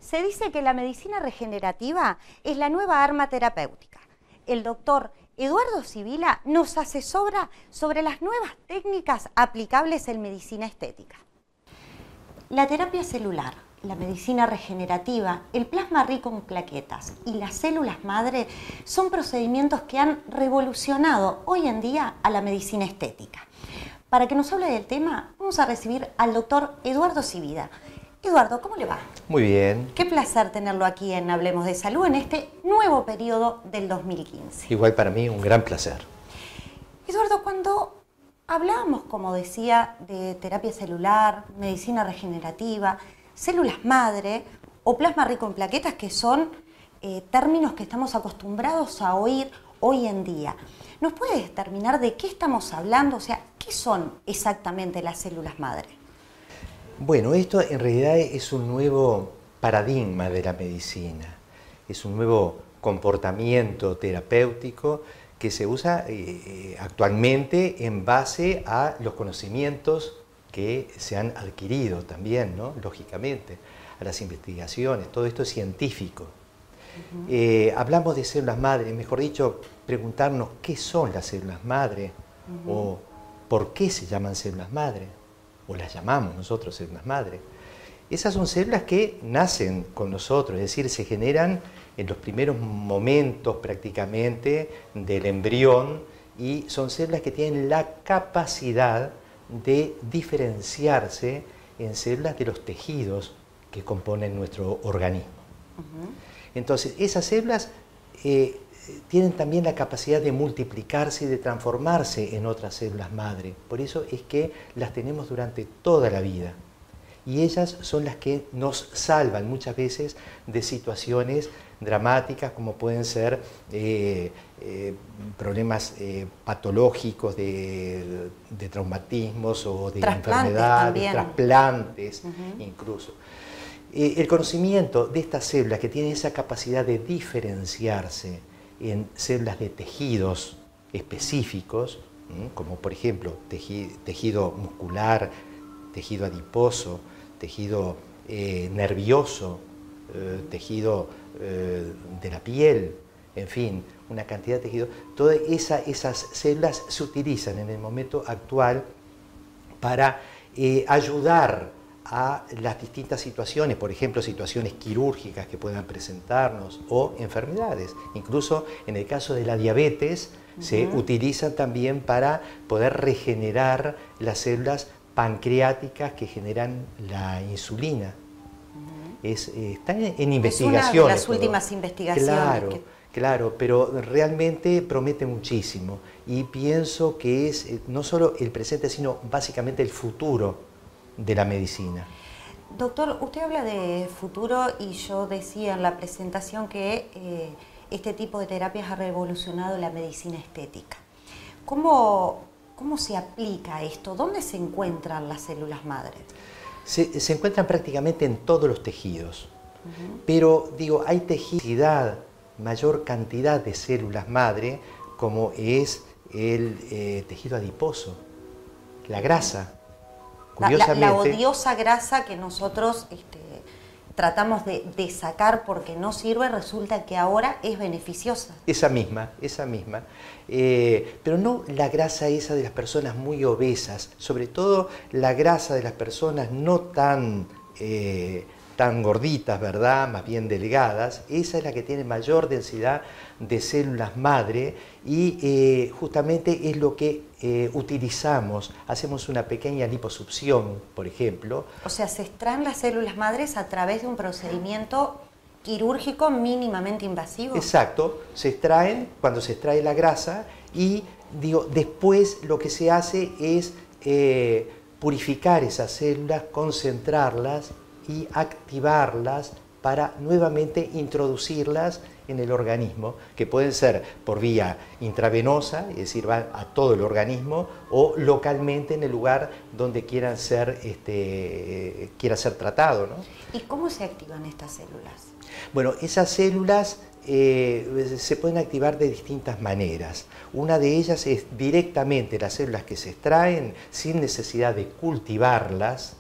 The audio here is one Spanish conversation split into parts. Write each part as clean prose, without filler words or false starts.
Se dice que la medicina regenerativa es la nueva arma terapéutica. El doctor Eduardo Sibila nos asesora sobre las nuevas técnicas aplicables en medicina estética. La terapia celular, la medicina regenerativa, el plasma rico en plaquetas y las células madre son procedimientos que han revolucionado hoy en día a la medicina estética. Para que nos hable del tema, vamos a recibir al doctor Eduardo Sibila. Eduardo, ¿cómo le va? Muy bien. Qué placer tenerlo aquí en Hablemos de Salud en este nuevo periodo del 2015. Igual para mí un gran placer. Eduardo, cuando hablábamos, como decía, de terapia celular, medicina regenerativa, células madre o plasma rico en plaquetas, que son términos que estamos acostumbrados a oír hoy en día, ¿nos puede determinar de qué estamos hablando? O sea, ¿qué son exactamente las células madre? Bueno, esto en realidad es un nuevo paradigma de la medicina, es un nuevo comportamiento terapéutico que se usa actualmente en base a los conocimientos que se han adquirido también, ¿no? Lógicamente, a las investigaciones, todo esto es científico. Hablamos de células madre, mejor dicho, preguntarnos qué son las células madre o por qué se llaman células madre, o las llamamos nosotros células madre. Esas son células que nacen con nosotros, es decir, se generan en los primeros momentos prácticamente del embrión y son células que tienen la capacidad de diferenciarse en células de los tejidos que componen nuestro organismo. Entonces, esas células tienen también la capacidad de multiplicarse y de transformarse en otras células madre. Por eso es que las tenemos durante toda la vida. Y ellas son las que nos salvan muchas veces de situaciones dramáticas como pueden ser problemas patológicos de traumatismos o de enfermedades, trasplantes incluso. El conocimiento de estas células que tienen esa capacidad de diferenciarse en células de tejidos específicos, como por ejemplo tejido muscular, tejido adiposo, tejido nervioso, tejido de la piel, en fin, una cantidad de tejidos. Todas esas células se utilizan en el momento actual para ayudar a las distintas situaciones, por ejemplo, situaciones quirúrgicas que puedan presentarnos o enfermedades. Incluso en el caso de la diabetes se utilizan también para poder regenerar las células pancreáticas que generan la insulina. Está en investigaciones. Es una de las últimas investigaciones. Claro, pero realmente promete muchísimo y pienso que es no solo el presente, sino básicamente el futuro de la medicina. Doctor, usted habla de futuro y yo decía en la presentación que este tipo de terapias ha revolucionado la medicina estética. ¿Cómo se aplica esto? ¿Dónde se encuentran las células madre? Se encuentran prácticamente en todos los tejidos, pero digo, hay mayor cantidad de células madre como es el tejido adiposo, la grasa. La odiosa grasa que nosotros tratamos de sacar porque no sirve, resulta que ahora es beneficiosa. Esa misma. Pero no la grasa esa de las personas muy obesas, sobre todo la grasa de las personas no tan gorditas, ¿verdad? Más bien delgadas. Esa es la que tiene mayor densidad de células madre y justamente es lo que utilizamos. Hacemos una pequeña liposucción, por ejemplo. O sea, se extraen las células madres a través de un procedimiento quirúrgico mínimamente invasivo. Exacto, se extraen cuando se extrae la grasa y después lo que se hace es purificar esas células, concentrarlas y activarlas para nuevamente introducirlas en el organismo, que pueden ser por vía intravenosa, es decir, van a todo el organismo, o localmente en el lugar donde quiera ser tratado, ¿no? ¿Y cómo se activan estas células? Bueno, esas células se pueden activar de distintas maneras. Una de ellas es directamente las células que se extraen sin necesidad de cultivarlas,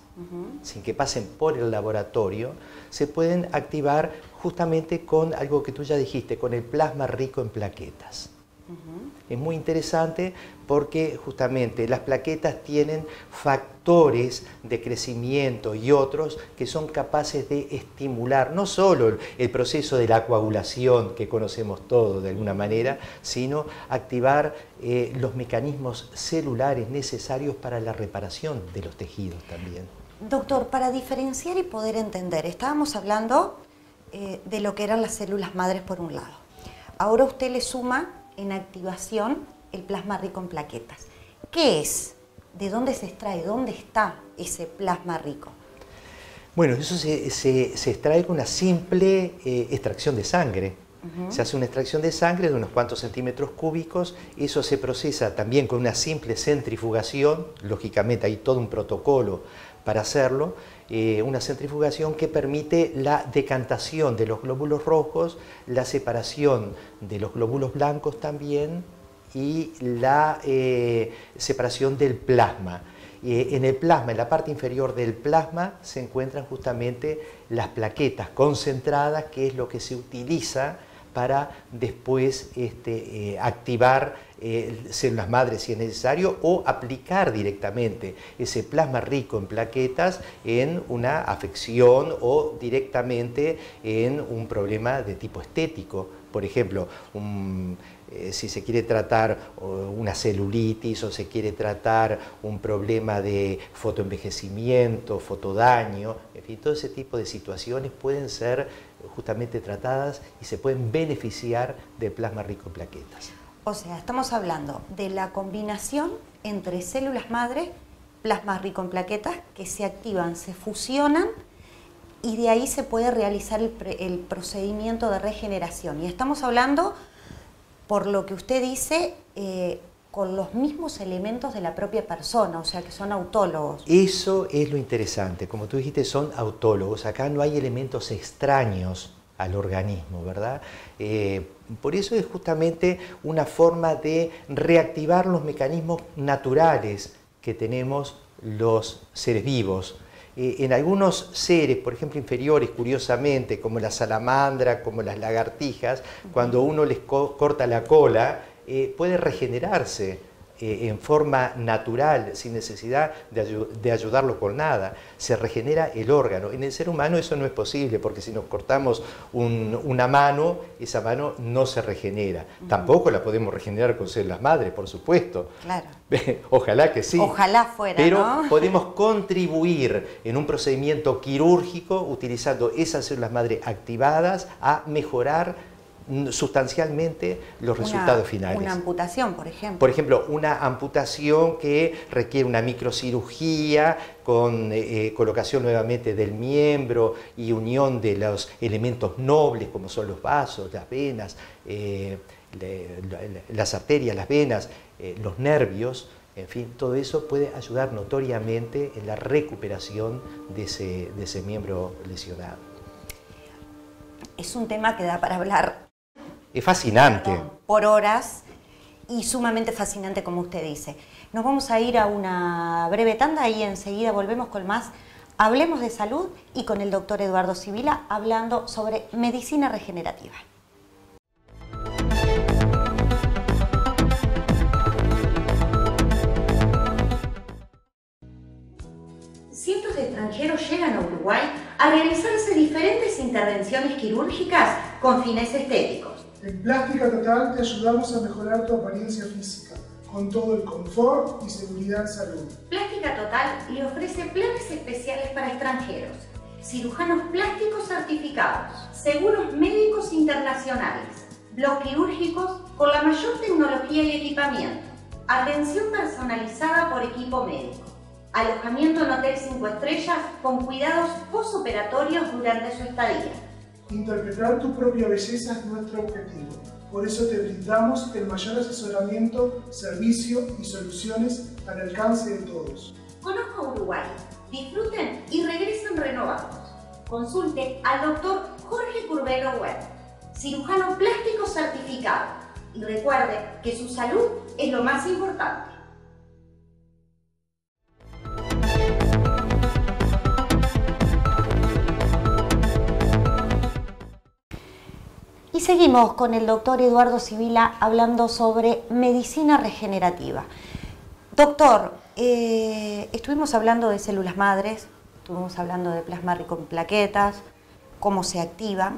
sin que pasen por el laboratorio, se pueden activar justamente con algo que tú ya dijiste, con el plasma rico en plaquetas. Es muy interesante porque justamente las plaquetas tienen factores de crecimiento y otros que son capaces de estimular no solo el proceso de la coagulación que conocemos todos de alguna manera, sino activar los mecanismos celulares necesarios para la reparación de los tejidos también. Doctor, para diferenciar y poder entender, estábamos hablando de lo que eran las células madres por un lado. Ahora usted le suma en activación el plasma rico en plaquetas. ¿Qué es? ¿De dónde se extrae? ¿Dónde está ese plasma rico? Bueno, eso se extrae con una simple extracción de sangre. Se hace una extracción de sangre de unos cuantos centímetros cúbicos, eso se procesa también con una simple centrifugación, lógicamente hay todo un protocolo para hacerlo, una centrifugación que permite la decantación de los glóbulos rojos, la separación de los glóbulos blancos también y la separación del plasma. En el plasma, en la parte inferior del plasma, se encuentran justamente las plaquetas concentradas, que es lo que se utiliza para después activar células madres si es necesario o aplicar directamente ese plasma rico en plaquetas en una afección o directamente en un problema de tipo estético. Por ejemplo, si se quiere tratar una celulitis o se quiere tratar un problema de fotoenvejecimiento, fotodaño, en fin, todo ese tipo de situaciones pueden ser justamente tratadas y se pueden beneficiar del plasma rico en plaquetas. O sea, estamos hablando de la combinación entre células madre, plasma rico en plaquetas, que se activan, se fusionan y de ahí se puede realizar el procedimiento de regeneración. Y estamos hablando, por lo que usted dice, con los mismos elementos de la propia persona, o sea que son autólogos. Eso es lo interesante, como tú dijiste, son autólogos, acá no hay elementos extraños al organismo, ¿verdad? Por eso es justamente una forma de reactivar los mecanismos naturales que tenemos los seres vivos. En algunos seres, por ejemplo inferiores, curiosamente, como la salamandra, como las lagartijas, cuando uno les corta la cola, puede regenerarse en forma natural, sin necesidad de ayudarlo con nada. Se regenera el órgano. En el ser humano eso no es posible, porque si nos cortamos una mano, esa mano no se regenera. Tampoco la podemos regenerar con células madre, por supuesto. Claro. Ojalá que sí. Ojalá fuera, pero ¿no? podemos contribuir en un procedimiento quirúrgico, utilizando esas células madre activadas, a mejorar sustancialmente los resultados finales. Una amputación, por ejemplo. Por ejemplo, una amputación que requiere una microcirugía con colocación nuevamente del miembro y unión de los elementos nobles como son los vasos, las venas, las arterias, las venas, los nervios. En fin, todo eso puede ayudar notoriamente en la recuperación de ese miembro lesionado. Es un tema que da para hablar. Es fascinante. Por horas y sumamente fascinante, como usted dice. Nos vamos a ir a una breve tanda y enseguida volvemos con más. Hablemos de salud y con el doctor Eduardo Sibila hablando sobre medicina regenerativa. Cientos de extranjeros llegan a Uruguay a realizarse diferentes intervenciones quirúrgicas con fines estéticos. En Plástica Total te ayudamos a mejorar tu apariencia física, con todo el confort y seguridad en salud. Plástica Total le ofrece planes especiales para extranjeros, cirujanos plásticos certificados, seguros médicos internacionales, bloques quirúrgicos con la mayor tecnología y equipamiento, atención personalizada por equipo médico, alojamiento en hotel 5 estrellas con cuidados postoperatorios durante su estadía. Interpretar tu propia belleza es nuestro objetivo. Por eso te brindamos el mayor asesoramiento, servicio y soluciones al alcance de todos. Conozca Uruguay, disfruten y regresen renovados. Consulte al doctor Jorge Curbelo Web, cirujano plástico certificado. Y recuerde que su salud es lo más importante. seguimos con el doctor Eduardo Sibila hablando sobre medicina regenerativa. Doctor, estuvimos hablando de células madres, estuvimos hablando de plasma rico en plaquetas, cómo se activan,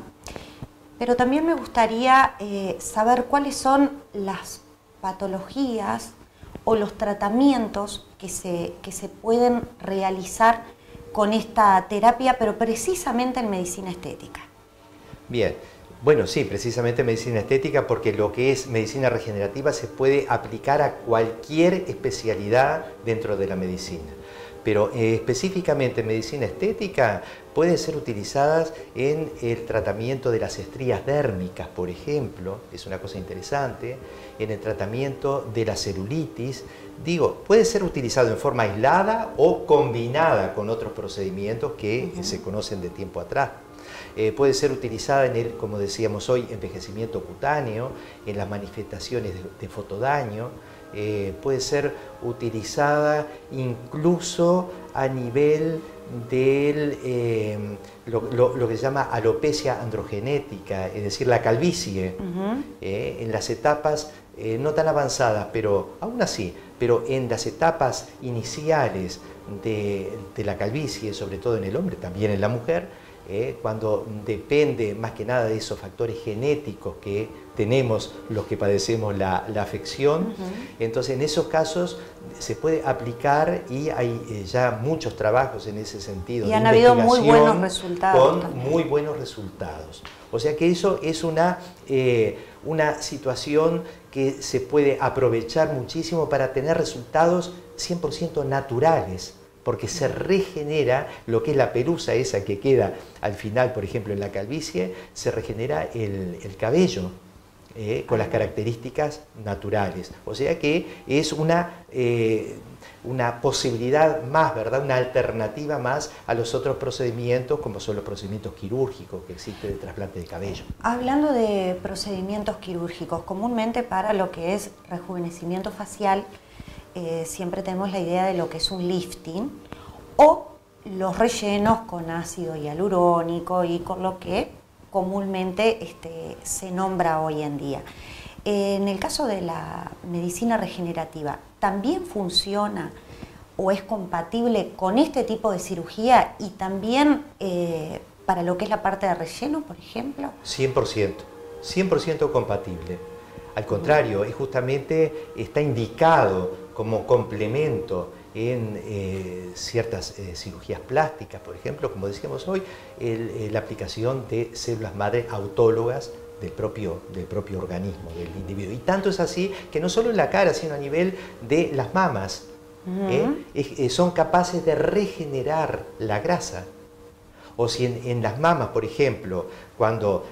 pero también me gustaría saber cuáles son las patologías o los tratamientos que se pueden realizar con esta terapia, pero precisamente en medicina estética. Bien, bueno, sí, precisamente medicina estética, porque lo que es medicina regenerativa se puede aplicar a cualquier especialidad dentro de la medicina. Pero específicamente en medicina estética pueden ser utilizadas en el tratamiento de las estrías dérmicas, por ejemplo, es una cosa interesante, en el tratamiento de la celulitis. Digo, puede ser utilizado en forma aislada o combinada con otros procedimientos que se conocen de tiempo atrás. Puede ser utilizada en el, como decíamos hoy, envejecimiento cutáneo, en las manifestaciones de fotodaño. Puede ser utilizada incluso a nivel de lo que se llama alopecia androgenética, es decir, la calvicie, en las etapas no tan avanzadas, pero aún así, pero en las etapas iniciales de la calvicie, sobre todo en el hombre, también en la mujer, cuando depende más que nada de esos factores genéticos que tenemos los que padecemos la afección. Entonces en esos casos se puede aplicar y hay ya muchos trabajos en ese sentido. Y han habido muy buenos resultados. Con muy buenos resultados. O sea que eso es una situación que se puede aprovechar muchísimo para tener resultados 100% naturales, porque se regenera lo que es la pelusa esa que queda al final, por ejemplo en la calvicie, se regenera el cabello con las características naturales. O sea que es una posibilidad más, ¿verdad? Una alternativa más a los otros procedimientos, como son los procedimientos quirúrgicos que existen de trasplante de cabello. Hablando de procedimientos quirúrgicos, comúnmente para lo que es rejuvenecimiento facial, siempre tenemos la idea de lo que es un lifting o los rellenos con ácido hialurónico y con lo que comúnmente se nombra hoy en día. En el caso de la medicina regenerativa, ¿también funciona o es compatible con este tipo de cirugía y también para lo que es la parte de relleno, por ejemplo? 100% compatible. Al contrario, justamente está indicado como complemento en ciertas cirugías plásticas, por ejemplo, como decíamos hoy, la aplicación de células madre autólogas del propio organismo, del individuo. Y tanto es así que no solo en la cara, sino a nivel de las mamas, son capaces de regenerar la grasa. O si en las mamas, por ejemplo, cuando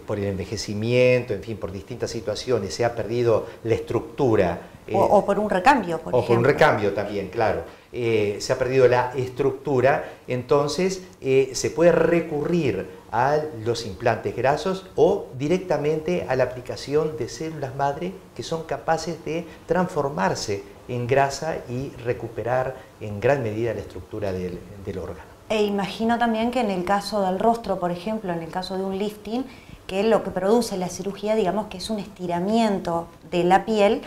por el envejecimiento, en fin, por distintas situaciones se ha perdido la estructura. O por un recambio, por ejemplo. O por un recambio también, claro. Se ha perdido la estructura, entonces se puede recurrir a los implantes grasos o directamente a la aplicación de células madre que son capaces de transformarse en grasa y recuperar en gran medida la estructura del órgano. E imagino también que en el caso del rostro, por ejemplo, en el caso de un lifting, que lo que produce la cirugía, digamos que es un estiramiento de la piel,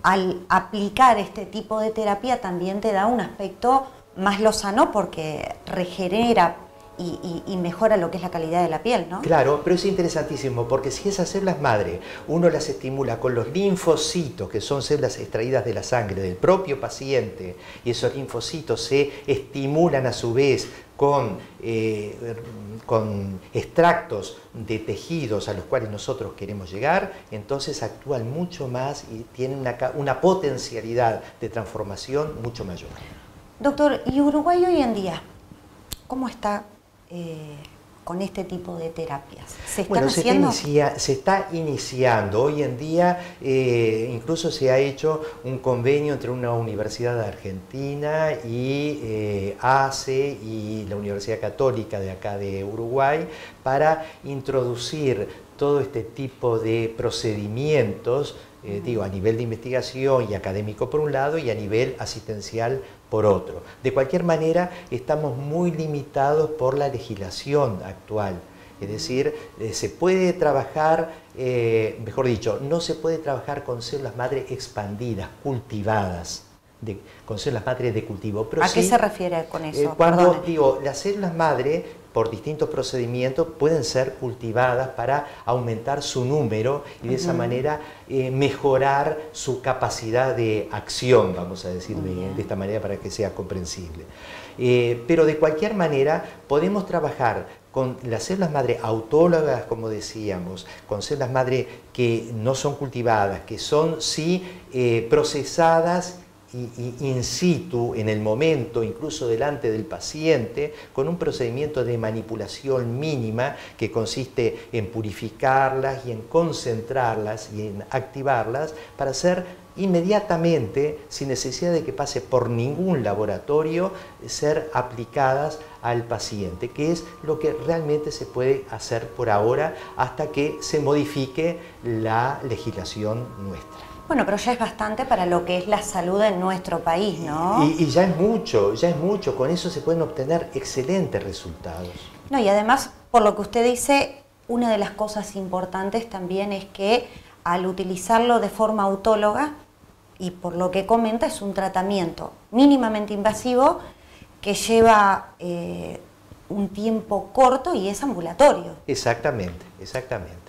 al aplicar este tipo de terapia también te da un aspecto más lozano porque regenera y mejora lo que es la calidad de la piel, ¿no? Claro, pero es interesantísimo porque si esas células madre uno las estimula con los linfocitos, que son células extraídas de la sangre del propio paciente, y esos linfocitos se estimulan a su vez con extractos de tejidos a los cuales nosotros queremos llegar, entonces actúan mucho más y tienen una potencialidad de transformación mucho mayor. Doctor, ¿y Uruguay hoy en día cómo está con este tipo de terapias? ¿Se están haciendo? Se está iniciando. Hoy en día incluso se ha hecho un convenio entre una universidad de Argentina y ACE y la Universidad Católica de acá de Uruguay para introducir todo este tipo de procedimientos, digo, a nivel de investigación y académico por un lado y a nivel asistencial por otro. De cualquier manera, estamos muy limitados por la legislación actual. Es Es decir, se puede trabajar, mejor dicho, no se puede trabajar con células madre expandidas, cultivadas, con células madre de cultivo. Pero ¿A qué se refiere con eso? Cuando Perdone. digo, las células madre, por distintos procedimientos, pueden ser cultivadas para aumentar su número y de esa manera mejorar su capacidad de acción, vamos a decir de esta manera para que sea comprensible. Pero de cualquier manera podemos trabajar con las células madre autólogas, como decíamos, con células madre que no son cultivadas, que son sí procesadas in situ, en el momento, incluso delante del paciente, con un procedimiento de manipulación mínima que consiste en purificarlas y en concentrarlas y en activarlas para ser inmediatamente, sin necesidad de que pase por ningún laboratorio, ser aplicadas al paciente, que es lo que realmente se puede hacer por ahora hasta que se modifique la legislación nuestra. Bueno, pero ya es bastante para lo que es la salud en nuestro país, ¿no? Y ya es mucho, con eso se pueden obtener excelentes resultados. No, y además, por lo que usted dice, una de las cosas importantes también es que al utilizarlo de forma autóloga, y por lo que comenta, es un tratamiento mínimamente invasivo que lleva un tiempo corto y es ambulatorio. Exactamente, exactamente.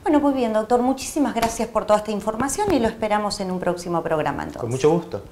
Bueno, muy bien, doctor, muchísimas gracias por toda esta información y lo esperamos en un próximo programa entonces. Con mucho gusto.